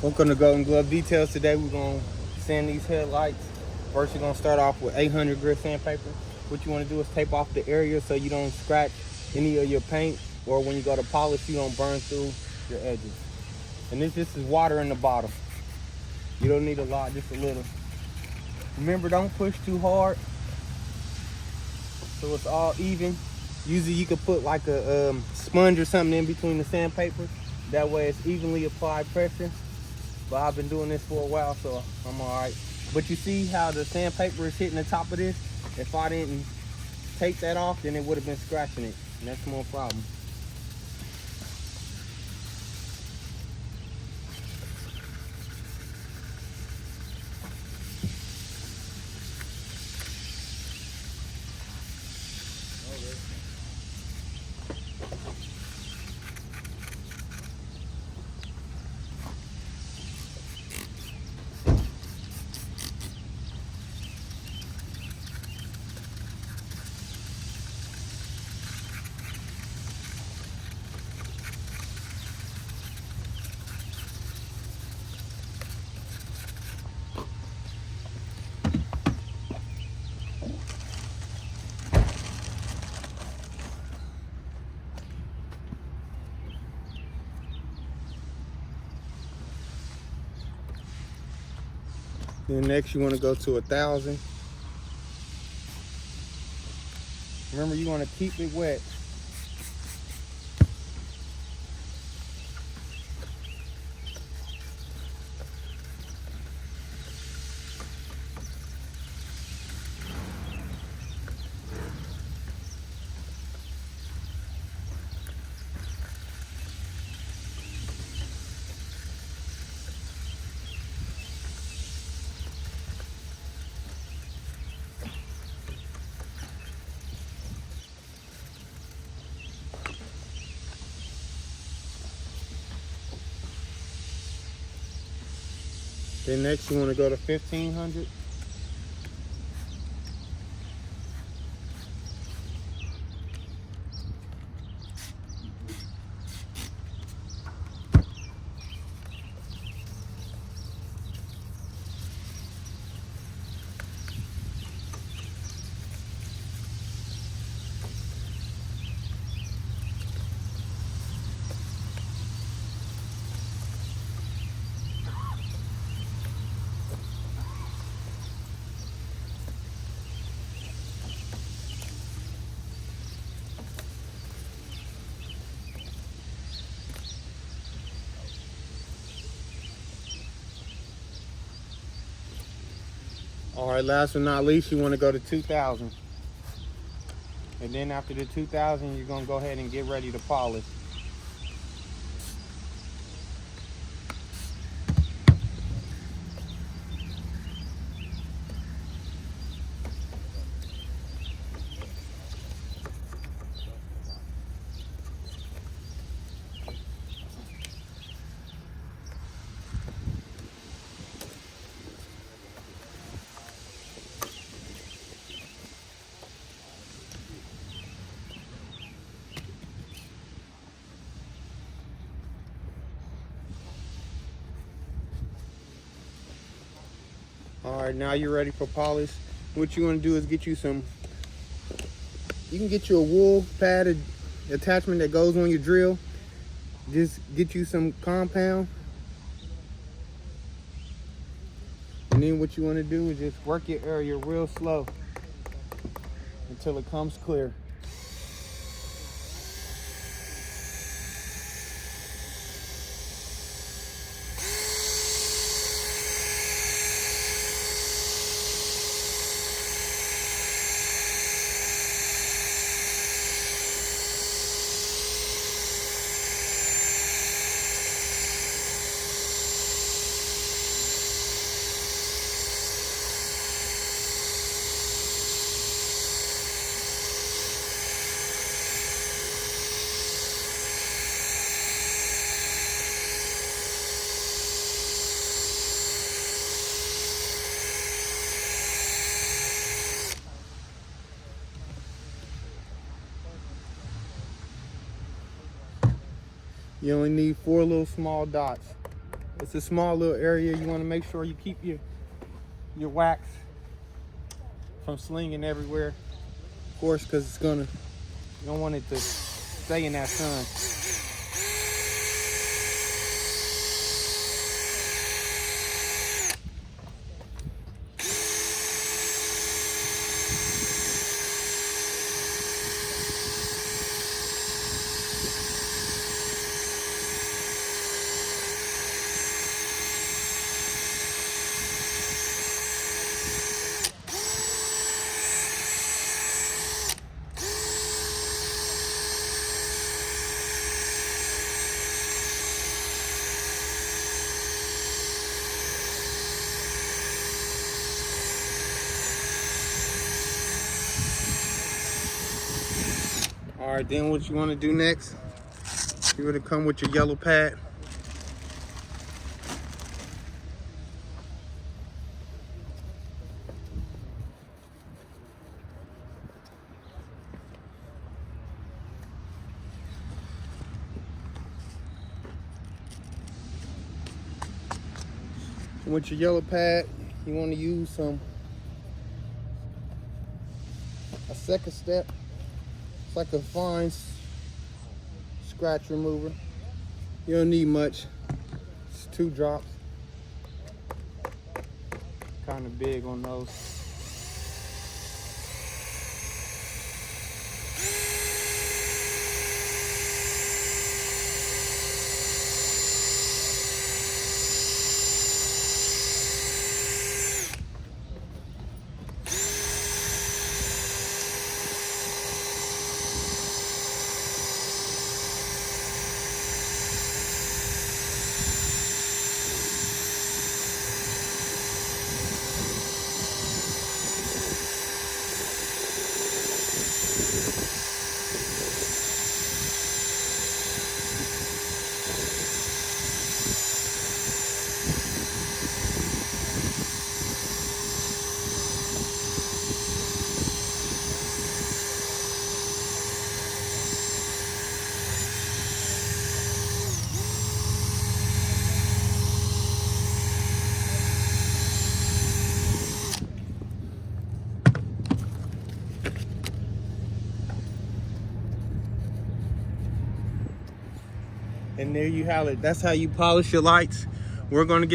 Welcome to Golden Glove Details. Today we're going to sand these headlights. First you're going to start off with 800 grit sandpaper. What you want to do is tape off the area so you don't scratch any of your paint, or when you go to polish you don't burn through your edges. And this is water in the bottle. You don't need a lot, just a little. Remember, don't push too hard so it's all even. Usually you could put like a sponge or something in between the sandpaper. That way it's evenly applied pressure. But I've been doing this for a while, so I'm all right. But you see how the sandpaper is hitting the top of this? If I didn't take that off, then it would have been scratching it, and that's more problem. Then next you want to go to 1,000. Remember, you want to keep it wet. Then next you want to go to 1,500. All right, last but not least, you want to go to 2,000. And then after the 2,000, you're going to go ahead and get ready to polish. All right, now you're ready for polish. What you want to do is get you some, you can get you a wool padded attachment that goes on your drill. Just get you some compound. And then what you want to do is just work your area real slow until it comes clear. You only need 4 little small dots. It's a small little area. You want to make sure you keep your wax from slinging everywhere. Of course, because you don't want it to stay in that sun. All right, then what you want to do next, you're going to come with your yellow pad. With your yellow pad, you want to use a second step. It's like a fine scratch remover. You don't need much. It's 2 drops. Kind of big on those. And there you have it. That's how you polish your lights. We're going to get